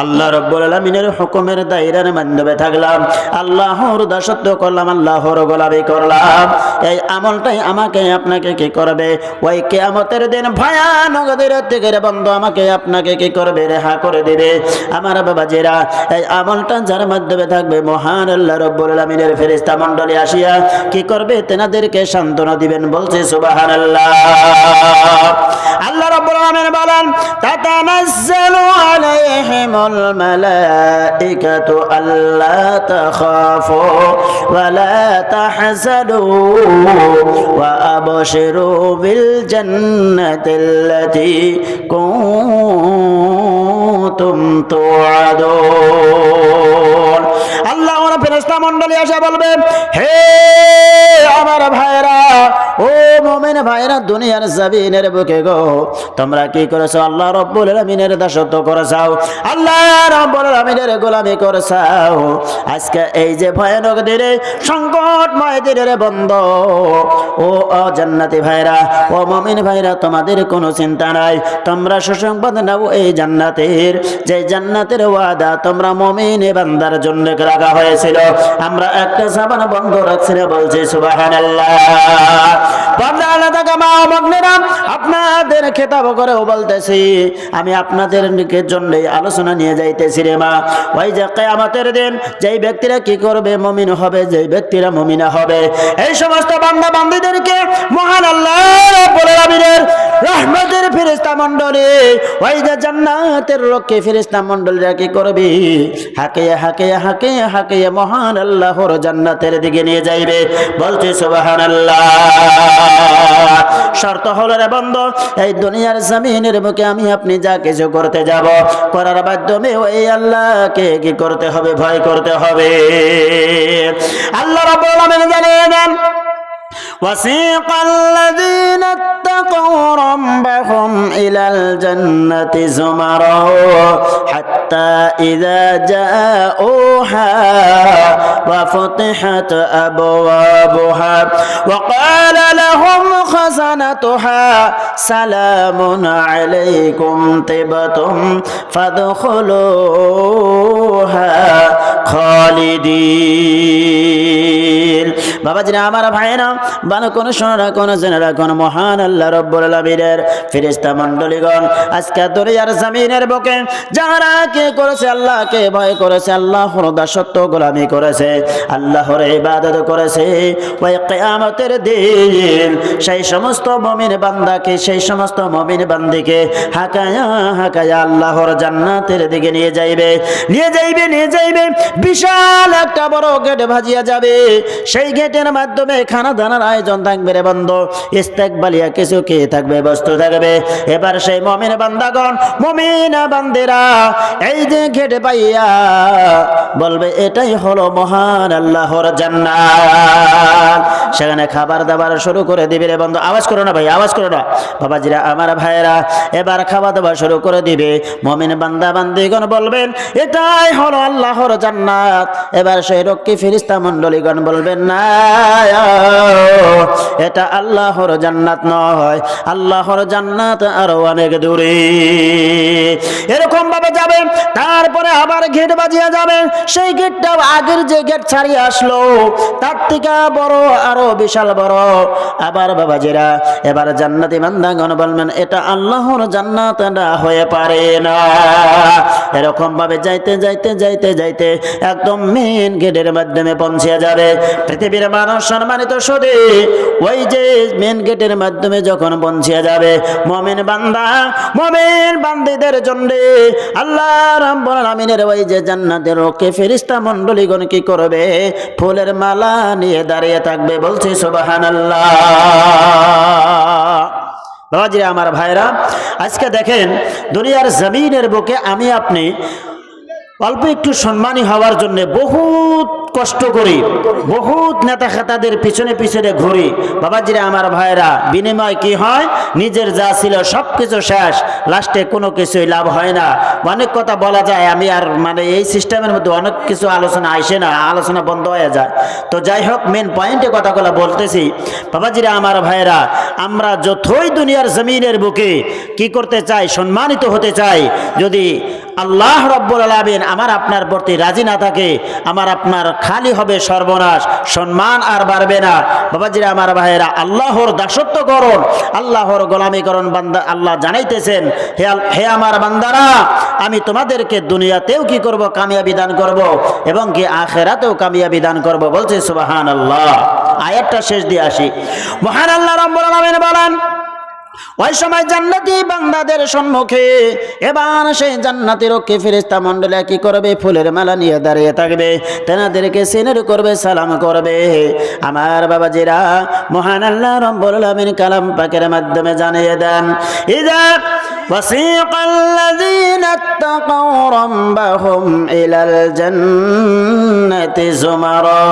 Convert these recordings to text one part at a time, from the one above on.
আল্লাহ রাব্বুল আলামিনের হুকুমের দায়রার মধ্যে থাকলাম, আল্লাহর দাসত্ব করলাম, আল্লাহর গোলামি করলাম। এই আমলটাই আমাকে আপনাকে কি করবে ওই কিয়ামতের দিন ভয়ানক দিন থেকে বন্ধু আমাকে আপনাকে কি করবে রেহা করে দিবে। আমার বাবাজিরা, এই আমলটা যার মাধ্যমে থাকবে মহান আল্লাহ রাব্বুল আলামিনের ফেরেশতা মণ্ডলী আসিয়া কি করবে তেনাদেরকে সান্ত্বনা দিবেন। বলছে সুবহানাল্লাহ। আল্লাহ রাব্বুল আলামিন বলেন তাতানাজ্জালু আলাইহিমুল মালাইকাতু আল্লা তাখাফু ওয়া লা তাহজানু ওয়া আবশিরু বিল জান্নাতিল্লাতী কুনতুম তুআদুন। আল্লাহ ওর ফেরেশতা মণ্ডলী এসে বলবে, হে আমার ভাইরা, ও মুমিন ভাইরা, দুনিয়ার জমিনের বুকে গো তোমরা কি করেছো? আল্লাহ রাব্বুল আলামিনের দাসত্ব করেছো, আল্লাহ রাব্বুল আলামিনের গোলামি করেছো। আজকে এই যে ভয়ানক দিনে, সংকটময় দিনের বন্ধ, ও জান্নাতি ভাইরা, ও মুমিন ভাইরা, তোমাদের কোনো চিন্তা নাই। তোমরা সুসংবাদ নাও এই জান্নাতের, যে জান্নাতের ওয়াদা তোমরা মুমিন বান্দার জন্য রাখা হয়েছিল। আমরা একটা জবান বন্ধ রাখছি না। বলছি সুবহানাল্লাহ। আপনাদের খেতাব করেও বলতেছি, আমি আপনাদের জন্য আলোচনা নিয়ে যাইতেছি রে মা। ওই যে কিয়ামতের দিন যেই ব্যক্তিরা কি করবে মুমিন হবে, যেই ব্যক্তিরা মুমিনা হবে, এই সমস্ত বান্দা বান্দীদেরকে মহান আল্লাহ রাব্বুল আলামিনের রহমতের ফেরেশতা মণ্ডলী, ওই যে জান্নাতের রক্ষী ফেরেশতা মণ্ডলীরা কি করবে? হাকিয়ে হাকিয়ে হাকিয়ে হাকিয়ে মহান আল্লাহর জান্নাতের দিকে নিয়ে যাইবে। বলছে সুবহানাল্লাহ। শর্ত হলো রে বন্ধু, এই দুনিয়ার জমিনের বুকে আমি আপনি যা কিছু করতে যাব, করার মাধ্যমে ওই আল্লাহকে কি করতে হবে? ভয় করতে হবে। আল্লাহ রাব্বুল আলামিন জানেন وسيق الذين اتقوا ربهم إلى الجنة زمرا حتى إذا جاءوها وفتحت أبوابها وقال لهم خزنتها سلام عليكم طبتم فادخلوها خالدين। বাবাজিরা, আমার ভাইরা, ভালো কোন শোনা কোন জেনারা কোন মহান আল্লাহ রাব্বুল আলামিনের ফেরেশতা মণ্ডলীগণ আজকে দুনিয়ার জমিনের বুকে যারা কে করেছে, আল্লাহকে ভয় করেছে, আল্লাহর দাসত্ব গোলামি করেছে, আল্লাহর ইবাদত করেছে, ওই কিয়ামতের দিন সেই সমস্ত মুমিন বান্দাকে, সেই সমস্ত মুমিন বান্দিকে হাকায়া হাকায়া আল্লাহর জান্নাতের দিকে নিয়ে যাইবে, নিয়ে যাইবে, নিয়ে যাইবে। বিশাল একটা বড় গেট ভাজিয়া যাবে। সেই গেটের মাধ্যমে খানা দানার আয়োজন থাকবে রে বন্ধু, ইস্তেকবালিয়া কিছু কে থাকবে, বস্তু থাকবে। এবার সেই মুমিন বান্দাগণ, মুমিন বান্দিরা এই যে গেটে পাইয়া বলবে এটাই হলো মহান আল্লাহর জান্নাত। সেখানে খাবার দাবার শুরু করে দিবে রে বন্ধু। আওয়াজ করো না ভাই, আওয়াজ করো না বাবাজিরা, আমার ভাইয়েরা। এবার খাওয়া দাওয়া শুরু করে দিবে। মুমিন বান্দা বান্দিগণ বলবেন এটাই হলো আল্লাহর জান্নাত। এবার সেই রক্ষী ফেরেশতা মণ্ডলীগণ বলবেন না, এটা আল্লাহর জান্নাত নয়, আল্লাহর জান্নাত আরো অনেক দূরে। এরকম ভাবে যাবে। তারপরে আবার গেট বাজিয়ে যাবে। সেই গেটটাও আগের যে গেট ছাড়িয়ে আসলো তার থেকে বড়, আরো বিশাল বড়। আবার বাবাজিরা, এবার জান্নাতি বান্দাগণ বলবেন এটা আল্লাহর জান্নাত না হয়ে পারে না। এরকম ভাবে যাইতে যাইতে যাইতে যাইতে একদম মেন গেটের মাধ্যমে পৌঁছে যাবে। পৃথিবীর মানুষ সম্মানিত সুধী, ওই যে মেন গেটের মাধ্যমে যখন পৌঁছে যাবে, মুমিন বান্দা মুমিন বান্দীদের জন্য আল্লাহ রাব্বুল আলামিনের ওই যে জান্নাতের রক্ষী ফেরেশতা মণ্ডলীগণ কি করবে? ফুলের মালা নিয়ে দাঁড়িয়ে থাকবে। বলছি সুবহানাল্লাহ। বাবাজি, আমার ভাইরা, আজকে দেখেন দুনিয়ার জমিনের বুকে আমি আপনি অল্প একটু সম্মানী হওয়ার জন্য বহুত কষ্ট করি, বহুত নেতা খেতাদের পিছনে পিছনে ঘুরি। বাবাজিরা, আমার ভাইরা, বিনিময় কি হয়? নিজের যা ছিল সব কিছু শেষ, লাস্টে কোনো কিছুই লাভ হয় না। অনেক কথা বলা যায়, আমি আর মানে এই সিস্টেমের মধ্যে অনেক কিছু আলোচনা আসে না, আলোচনা বন্ধ হয়ে যায়। তো যাই হোক, মেন পয়েন্টে কথাগুলো বলতেছি। বাবাজিরা, আমার ভাইরা, আমরা যতই দুনিয়ার জমিনের বুকে কি করতে চাই? সম্মানিত হতে চাই। যদি আল্লাহ রাব্বুল আলামিন আমার আপনার প্রতি রাজি না থাকে, আমার আপনার খালি হবে সর্বনাশ, সম্মান আর বাড়বে না। বাবাজিরা আমার ভাইয়েরা, আল্লাহর দাসত্ব করুন, আল্লাহর গোলামি করুন। বান্দা আল্লাহ জানাইতেছেন, হে আমার বান্দারা, আমি তোমাদেরকে দুনিয়াতেও কি করব, কামিয়াবি দান করব, এবং কি আখিরাতেও কামিয়াবি দান করব। বলছে সুবহানাল্লাহ। আয়াতটা শেষ দিয়ে আসি। মহান আল্লাহ রাব্বুল আলামিন বলেন, ওই সময় জান্নাতি বান্দাদের সম্মুখে এবার সেই জান্নাতি রক্ষী ফেরেশতা মণ্ডলী কি করবে, ফুলের মালা নিয়ে দাঁড়িয়ে থাকবে, তেনাদেরকে সিনের করবে, সালাম করবে। আমার বাবাজিরা, মহান আল্লাহ রাব্বুল আলামিন কালাম পাকের মাধ্যমে জানিয়ে দেন, ইযা ওয়াসিকাল্লাযীনা ইত্তাকাউ রাব্বাহুম ইলাল জান্নাতি যুমারা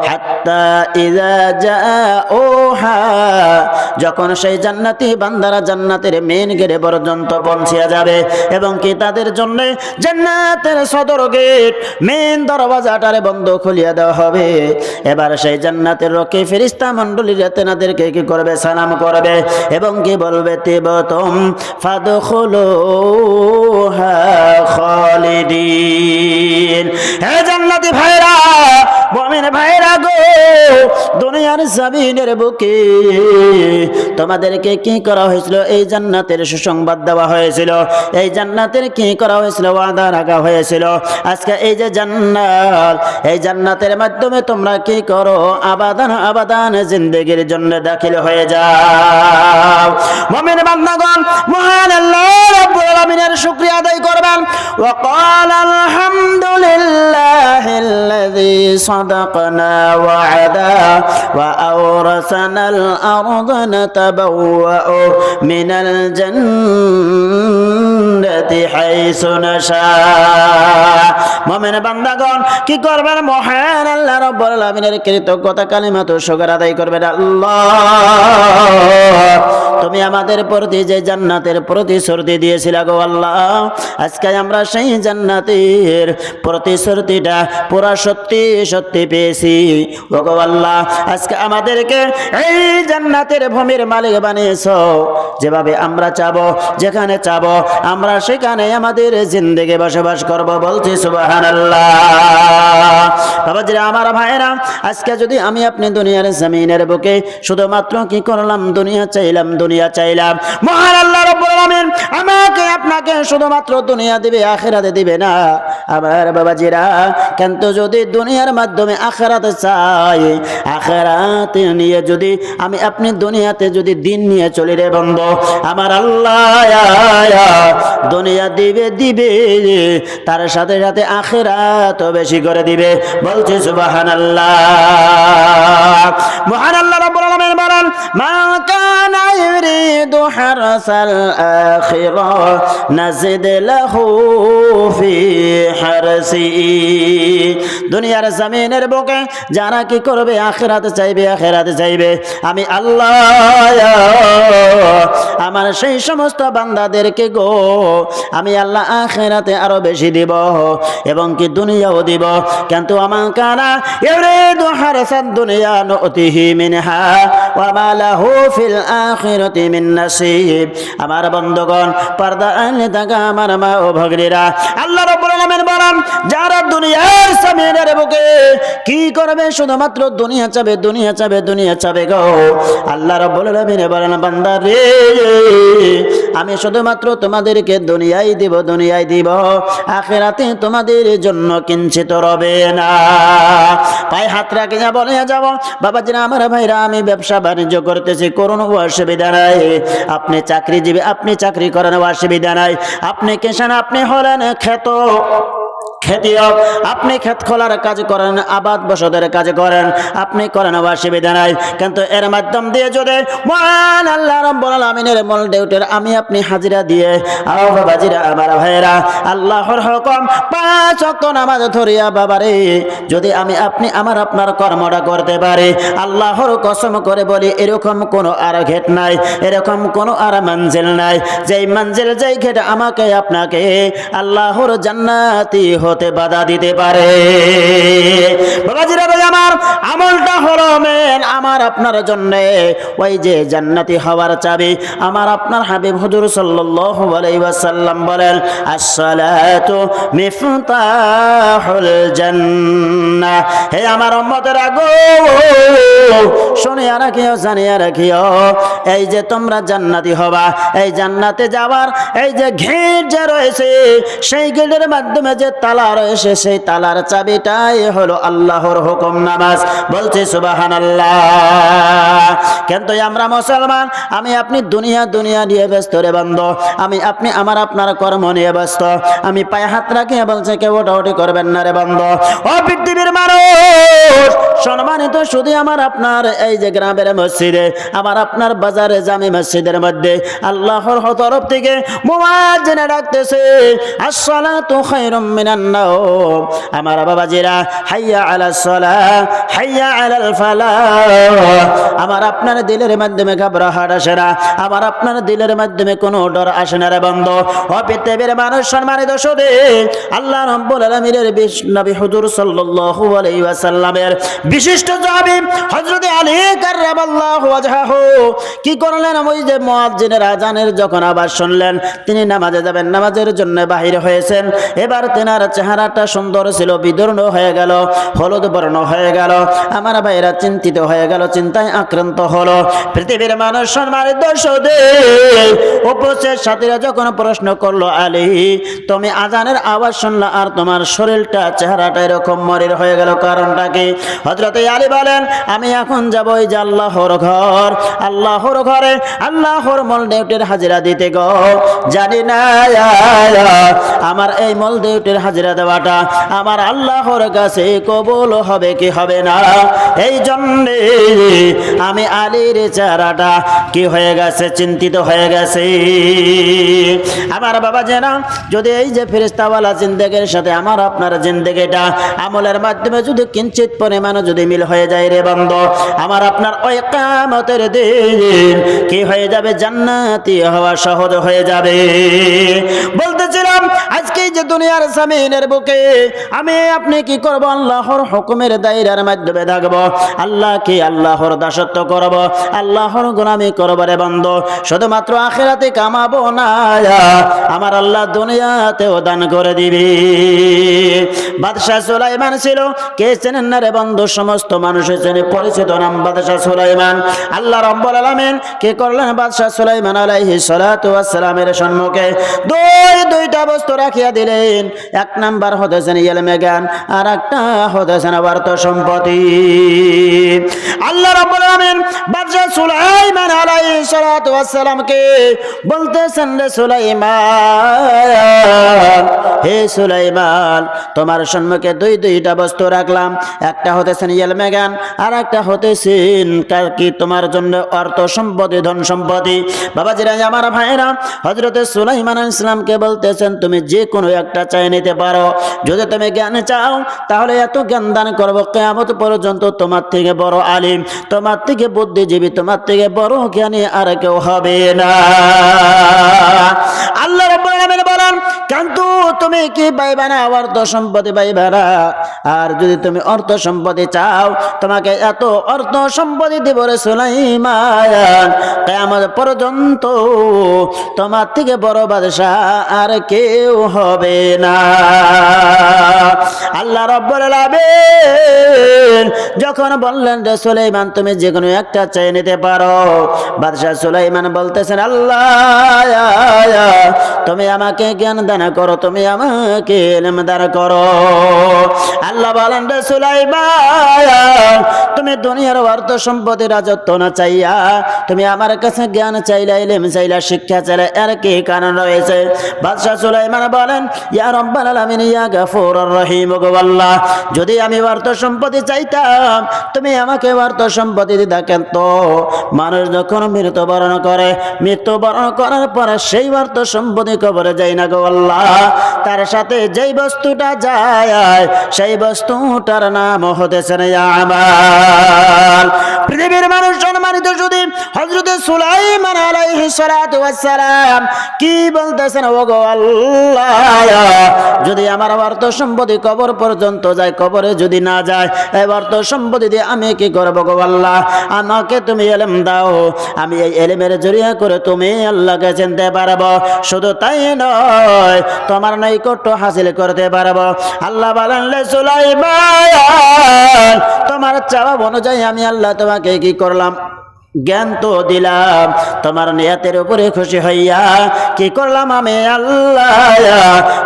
হাত্তা ইযা জাআউহা, যখন সেই জান্নাতি বান্দারা জান্নাতের মেন গেটে পর্যন্ত পৌঁছিয়া যাবে, এবং কি তাদের জন্য জান্নাতের সদর গেট মেন দরওয়াজাটারে বন্ধ খুলিয়া দেওয়া হবে। এবার সেই জান্নাতের রক্ষী ফেরেশতা মণ্ডলীরা তেনাদেরকে কি করবে, সালাম করবে, এবং কি বলবে, তিবতুম ফাদখুলুহা খালিদিন। হে জান্নাতি ভাইরা, মুমিন ভাইরা গো, দুনিয়ার জমিনের বুকে তোমাদেরকে কি করা হয়েছিল, এই জান্নাতের সুসংবাদ দেওয়া হয়েছিল, এই জান্নাতের কি করা হয়েছিল, ওয়াদা রাখা হয়েছিল। আজকে এই যে জান্নাত, এই জান্নাতের মাধ্যমে তোমরা কি করো, আবাদান আবাদান জিন্দেগির জন্য দাখিল হয়ে যাও। মুমিন বান্দাগণ, মহান আল্লাহ রাব্বুল আলামিনের শুকরিয়া আদায় করবেন। ওয়া ক্বালা আলহামদুলিল্লাহিল্লাযী সাদাকানা ওয়া'দা ওয়া আওরাসানাল আরদা নাতাবাওয়াউ মিনাল জান্নাতি হাইসু নাশা। মুমিন বান্দাগণ কি করবেন, মহান আল্লাহ রাব্বুল আলামিনের কৃতজ্ঞতা কালিমাত শুকর আদায় করবেন। আল্লাহ, তুমি আমাদের প্রতি যে জান্নাতের প্রতিশ্রুতি দিয়েছিল গো আল্লাহ, আজকে আমরা সেই জান্নাতের প্রতিশ্রুতিটা পুরা সত্যি সত্যি পেয়েছি। ও গো আল্লাহ, আজকে আমাদেরকে এই জান্নাতের ভূমির মালিক বানিয়েছো। যেভাবে আমরা চাবো, যেখানে চাবো আমরা সেখানে আমাদের জিন্দেগি বসবাস করব। বলছি সুবহানাল্লাহ। বাবাজিরা আমার ভাইরা, আজকে যদি আমি আপনি দুনিয়ার জমিনের বুকে শুধুমাত্র কি করলাম, দুনিয়া চাইলাম, দুনিয়া চাইলাম, মহান আল্লাহ রাব্বুল আলামিন আমাকে আপনাকে শুধুমাত্র দুনিয়া দিবে, আখিরাতে দিবে না। আমার বাবাজিরা, কিন্তু যদি দুনিয়ার মাধ্যমে আখিরাতে চাই, আখিরাতে নিয়ে যদি আমি আপনি দুনিয়াতে যদি দিন নিয়ে চলি রে বন্ধু, আমার আল্লাহ দুনিয়া দিবে দিবে, তার সাথে সাথে আখিরাত বেশি করে দিবে। বলছি সুবহানাল্লাহ। মহান আল্লাহ রাব্বুল আলামিন বলেন, মা কানা ইউরিদু হারসাল আখিরা নাজিদ লাহু ফি হারসি। দুনিয়ার জমিনের বুকে যারা কি করবে, আখিরাতে চাইবে, আখিরাতে চাইবে, আমি আল্লাহ আমার সেই সমস্ত বান্দাদেরকে গো আমি আল্লাহ আখিরাতে আরো বেশি দিব, এবং কি দুনিয়াও দিব। কিন্তু আমার কানা ইউরিদু হারসাদ দুনিয়া নুতিহি মিনহা ওয়া মা লাহু ফিল আখিরাতি মিন নাসিব। আমার বন্ধুগণ, পর্দা আলে থাকা আমার মা ও ভগ্নীরা, আল্লাহ রাব্বুল আলামিন বলেন, যারা দুনিয়ার জমিনের বুকে কি করবে, শুধুমাত্র দুনিয়া চাবে, দুনিয়া চাবে, দুনিয়া চাবে গো। আল্লাহ রাব্বুল আলামিন বলেন, বান্দা রে, আমি শুধুমাত্র তোমাদেরকে দুনিয়ায় দিব, দুনিয়ায় দিব, আখিরাতে তোমাদের জন্য কিঞ্চিত রবে না। পায়ে হাত রাখে যা বলে যাব, বাবাজিরা আমার ভাইরা, আমি ব্যবসা বাণিজ্য করতেছি, কোনো অসুবিধা নাই। আপনি চাকরিজীবী, আপনি চাকরি করেন, অসুবিধা নাই। আপনি কিষান, আপনি হলেন খেতিয়ক, আপনি ক্ষেত খোলার কাজ করেন, আবাদ বসতের কাজ করেন, আপনি করেন, অসুবিধা নাই। কিন্তু এর মাধ্যম দিয়ে যদি মহান আল্লাহ রাব্বুল আলামিনের মূল ডিউটির আমি আপনি হাজিরা দিয়ে, আও বাবাজিরা আমার ভাইরা, আল্লাহর হুকুম 5 ওয়াক্ত নামাজ ধরিয়া বাবারে যদি আমি আপনি আমার আপনার কর্মটা করতে পারি, আল্লাহর কসম করে বলি, এরকম কোনো আর ঘেট নাই, এরকম কোনো আর মঞ্জিল নাই, যেই মঞ্জিল, যেই ঘেট আমাকে আপনাকে আল্লাহর জান্নাতি হতে বাধা দিতে পারে? বাবাজিরা ভাই আমার, আমলটা হলো মেন আমার আপনার জন্য ওই যে জান্নাতি হওয়ার চাবি। আমার আপনার হাবিব হুজুর সাল্লাল্লাহু আলাইহি ওয়াসাল্লাম বলেন, আসসালাতু মিফতাহুল জান্নাহ। হে আমার উম্মতেরা গো, শুনিয়া রাখিও, জানিয়া রাখিও, এই যে তোমরা জান্নাতি হবা, এই জান্নাতে যাওয়ার এই যে গেট যে রয়েছে, সেই গেটের মাধ্যমে যে তালা রয়েছে, সেই তালার চাবিটাই হলো আল্লাহর হুকুম নামাজ। বলছে সুবহানাল্লাহ। কিন্তু আমরা মুসলমান, আমি আপনি দুনিয়া দুনিয়া নিয়ে ব্যস্ত রে বান্দা, আমি আপনি আমার আপনার কর্ম নিয়ে ব্যস্ত। আমি পায়ে হাত রাখিয়ে বলছে কেউ ওঠাউঠি করবেন না রে বান্দা। ও পৃথিবীর মানুষ, সম্মানিত শুধু আমার আপনার এই যে গ্রামের মসজিদে, আমার আপনার বাজারে জামি মসজিদের মধ্যে আল্লাহর তরফ থেকে মুয়াজ্জিন ডাকতেছে, আসসালাতু খায়রুম মিনান নাওম। আমার বাবাজিরা, হাইয়া আলাস সালাহ, হাইয়া আলাল ফালাহ। আমার আপনার দিলের মাধ্যমে ঘাবড়াহাট আসে না, আমার আপনার দিলের মাধ্যমে কোনো ডর আসে না রে বন্ধু। ও পৃথিবীর মানুষ, সম্মানিত শুধু আল্লাহ রাব্বুল আলামিনের নবী হুজুর সাল্লাল্লাহু আলাইহি ওয়াসাল্লামের বিশিষ্ট সাহাবী হযরত আলী কাররামাল্লাহু ওয়াজহাহু কি করলেন? ওই যে মুয়াজ্জিনের আজানের যখন আওয়াজ শুনলেন, তিনি নামাজে যাবেন, নামাজের জন্য বাহির হয়েছেন। এবার তেনার চেহারাটা সুন্দর ছিল, বিদীর্ণ হয়ে গেল, হলুদ বর্ণ হয়ে গেল। আমার ভাইরা চিন্তিত হয়ে গেল, চিন্তায় আক্রান্ত হলো। পৃথিবীর মানুষ, সম্মানিত শুধু উপস্থিত সাথীরা যখন প্রশ্ন করলো, আলী তুমি আজানের আওয়াজ শুনলা আর তোমার শরীরটা চেহারাটা এরকম মরির হয়ে গেল, কারণটা কি? হযরত আলী বলেন, আমি এখন যাব ওই যে আল্লাহর ঘর, আল্লাহর ঘরে আল্লাহর মল ডিউটির হাজিরা দিতে গো। জানি না আমার এই মল ডিউটির হাজিরা দেওয়াটা আমার আল্লাহর কাছে কবুল হবে কি হবে না। এই জন্যে আমি আলীর চেহারাটা কি হয়ে গেছে, চিন্তিত হয়ে গেছে। আমার বাবা জানা, যদি এই যে ফেরেশতাওয়ালা জিন্দেগির সাথে আমার আপনার জিন্দেগিটা আমলের মাধ্যমে যদি কিঞ্চিত পরিমাণ যদি মিল হয়ে যায় রে বান্দা, আমার আপনার ওই কিয়ামতের দিন কি হয়ে যাবে? জান্নাতি হওয়া সহজ হয়ে যাবে। বলতেছিলাম আজকে যে দুনিয়ার জমিনের বুকে আমি আপনি কি করব? আল্লাহর হুকুমের দায়রার মাধ্যমে থাকবো, আল্লাহকে আল্লাহর দাসত্ব করব, আল্লাহর গোলামি করব রে বান্দা। শুধুমাত্র আখিরাতে কামাবো না, আমার আল্লাহ দুনিয়াতেও দান করে দিবে। বাদশাহ সুলাইমান ছিল, কে চেনেন না রে বন্ধু? সমস্ত মানুষের চেনে পরিচিত নাম বাদশাহ সুলাইমান। আল্লাহ রাব্বুল আলামিন কি করলেন? বাদশাহ সুলাইমান আলাইহিস সালাতু ওয়াস সালামের সম্মুখে দুইটা বস্তু রাখিয়া দিলেন। এক নাম্বার হতেছেন ইলমে জ্ঞান, আর একটা হতেছেন অর্থ সম্পত্তি। আল্লাহ রাব্বুল আলামিন বাদশাহ সুলাইমান আলাইহিস সালাতু ওয়াস সালামকে বলতেছেন, রে সুলাইমান, হে সুলাইমান, তোমার সম্মুখে দুইটা বস্তু রাখলাম, একটা হতেছেন ইলমে জ্ঞান, আর একটা হতেছেন কি তোমার জন্য অর্থ সম্পত্তি, ধন সম্পত্তি। বাবাজিরা আমার ভাইরা, হযরত সুলাইমান আলাইহিস সালামকে বলতেছেন, তুমি যে কোনো একটা চাই নিতে পারো। যদি তুমি জ্ঞান চাও তাহলে এত জ্ঞান দান করবো কিয়ামত পর্যন্ত তোমার থেকে বড় আলিম, তোমার থেকে বুদ্ধিজীবী, তোমার থেকে বড় জ্ঞানী আর কেউ হবে না। আল্লাহ রাব্বুল আলামিন বলেন, কিন্তু তুমি কি পাইবা না? অর্থ সম্পত্তি পাইবা না। আর যদি তুমি অর্থ সম্পত্তি চাও, তোমাকে এত অর্থ সম্পত্তি দেব রে সুলাইমান, কিয়ামত পর্যন্ত তোমার থেকে বড় বাদশাহ আর কেউ হবে না। আল্লাহ রাব্বুল আলামিন যখন বললেন, রে সুলাইমান, তুমি যে কোনো একটা চাই নিতে পারো। বাদশাহ সুলাইমান বলতেছেন, আল্লাহ তুমি আমাকে জ্ঞান দান করো, তুমি আমাকে ইলম দান করো। আল্লাহ বলেন, রে সুলাইমান, তুমি দুনিয়ার অর্থ সম্পত্তি রাজত্ব না চাইয়া তুমি আমার কাছে জ্ঞান চাইলা, ইলম চাইলা, শিক্ষা চাইলা, এর কি কারণ রয়েছে? বাদশাহ সুলাইমান বলেন, ইয়া রাব্বাল আলামিন, ইয়া গাফুরুর রহিম, গো আল্লাহ, যদি আমি অর্থ সম্পত্তি চাইতাম তুমি আমাকে অর্থ সম্পত্তি দিতা, কিন্তু মানুষ যখন মৃত্যুবরণ করে, মৃত্যুবরণ করার পরে সেই অর্থ সম্পত্তি কবরে যায় না গো আল্লাহ। আল্লাহ তার সাথে যেই বস্তুটা যায় সেই বস্তুটার নাম হতেছে আমাল। পৃথিবীর মানুষ সম্মানিত যদি হযরত সুলাইমান আলাইহিস সালাতু ওয়াস সালাম কি বলতেছেন, ওগো আল্লাহ যদি আমার অর্থ সম্পত্তি কবর পর্যন্ত যায়, কবরে যদি না যায় এই অর্থ সম্পত্তি দিয়ে আমি কি করব গো আল্লাহ, আমাকে তুমি ইলম দাও, আমি এই ইলমের জরিয়া করে তুমি আল্লাহকে চিনতে পারবো, শুধু তাই নয় তোমার নৈকট্য হাসিল করতে পারবো। আল্লাহ বলেন লে সুলাইমান তোমার চাওয়া অনুযায়ী আমি আল্লাহ তোমাকে কি করলাম, জ্ঞান তো দিলাম, তোমার নিয়তের উপরে খুশি হইয়া কি করলাম আমি আল্লাহ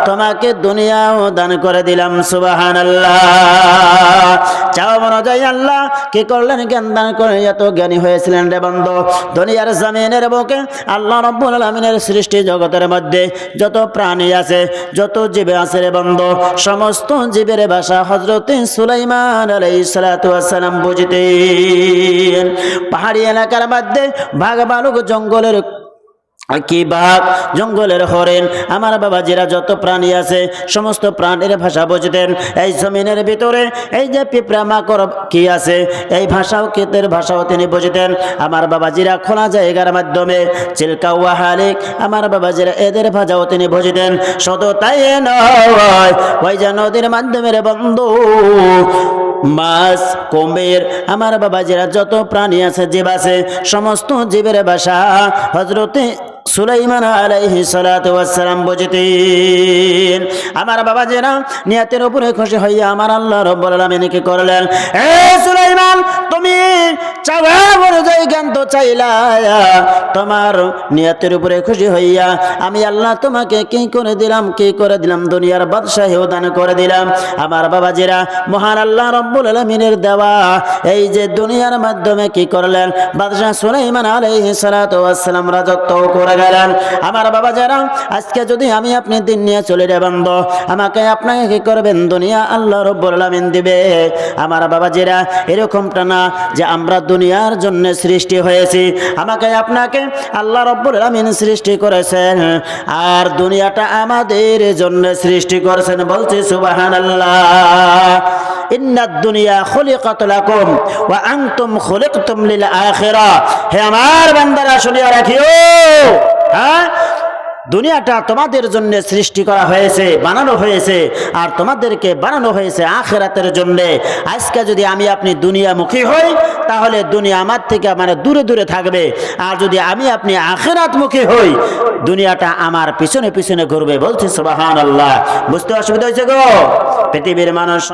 তোমাকে দুনিয়াও দান করে দিলাম। সুবহানাল্লাহ। চাওয়া অনুযায়ী আল্লাহ কি করলেন, জ্ঞান দান করে এত জ্ঞানী হয়েছিলেন রে বন্ধু। দুনিয়ার জমিনের বুকে আল্লাহ রাব্বুল আলামিনের সৃষ্টি জগতের মধ্যে যত প্রাণী আছে, যত জীব আছে রে বন্ধু, সমস্ত জীবের ভাষা হযরত সুলাইমান আলাইহিস সালাতু ওয়াস সালাম বুঝতেন। পাহাড়ি এলাকার মধ্যে বাঘ ভালুক, জঙ্গলের কি বাঘ, জঙ্গলের হরিণ, আমার বাবাজিরা যত প্রাণী আছে সমস্ত প্রাণীর ভাষা বুঝতেন। এই জমিনের ভিতরে এই যে পিঁপড়া মাকড় কি আছে এই ভাষাও কীটের ভাষাও তিনি বুঝতেন। আমার বাবাজিরা খোলা জায়গার মাধ্যমে চিলকা ওয়া হালিক, আমার বাবাজিরা এদের ভাষাও তিনি বুঝতেন। শুধু তাই নয়, ওই যে নদীর মাধ্যমে রে বন্ধু মাছ, কুমির, আমার বাবাজিরা যত প্রাণী আছে, জীব আছে, সমস্ত জীবের ভাষা হযরতে সুলাইমান আলাইহিস সালাতু ওয়াস সালাম বুঝতেন। আমার বাবাজিরা নিয়তের উপরে খুশি হইয়া আমার আল্লাহ রাব্বুল আলামিন কি করলেন, এ সুলাইমান তুমি চাওয়া অনুযায়ী জ্ঞান তো চাইলা, তোমার নিয়তের উপরে খুশি হইয়া আমি আল্লাহ তোমাকে কি করে দিলাম, কি করে দিলাম, দুনিয়ার বাদশাহীও দান করে দিলাম। আমার বাবাজিরা মহান আল্লাহ রাব্বুল আলামিনের দেওয়া এই যে দুনিয়ার মাধ্যমে কি করলেন, বাদশাহ সুলাইমান আলাইহিস সালাতু ওয়াস সালাম রাজত্ব করে গেলেন। আমার বাবাজিরা আজকে যদি আমি আপনি দিন নিয়ে চলে রে বন্ধু, আমাকে আপনাকে কি করবেন, দুনিয়া আল্লাহ রাব্বুল আলামিন দিবে। আমার বাবাজিরা এরকমটা না যে আমরা দুনিয়ার জন্য সৃষ্টি হয়েছি, আমাকে আপনাকে আল্লাহ রাব্বুল আলামিন সৃষ্টি করেছেন আর দুনিয়াটা আমাদের জন্য সৃষ্টি করেছেন। বলছি সুবহানাল্লাহ। ইন্নাদ দুনিয়া খুলিকাত লাকুম ওয়া আনতুম খুলিকতুম লিল আখিরাহ। হে আমার বান্দারা শুনিয়া রাখিও, হ্যাঁ দুনিয়াটা তোমাদের জন্য সৃষ্টি করা হয়েছে, বানানো হয়েছে, আর তোমাদেরকে বানানো হয়েছে আখিরাতের জন্য। আজকে যদি আমি আপনি দুনিয়ামুখী হই তাহলে দুনিয়া আমার থেকে মানে দূরে দূরে থাকবে, আর যদি আমি আপনি আখিরাতমুখী হই দুনিয়াটা আমার পিছনে পিছনে ঘুরবে। বলছি সুবহানাল্লাহ। বুঝতে অসুবিধা হয়েছে গো? পৃথিবীর মানুষ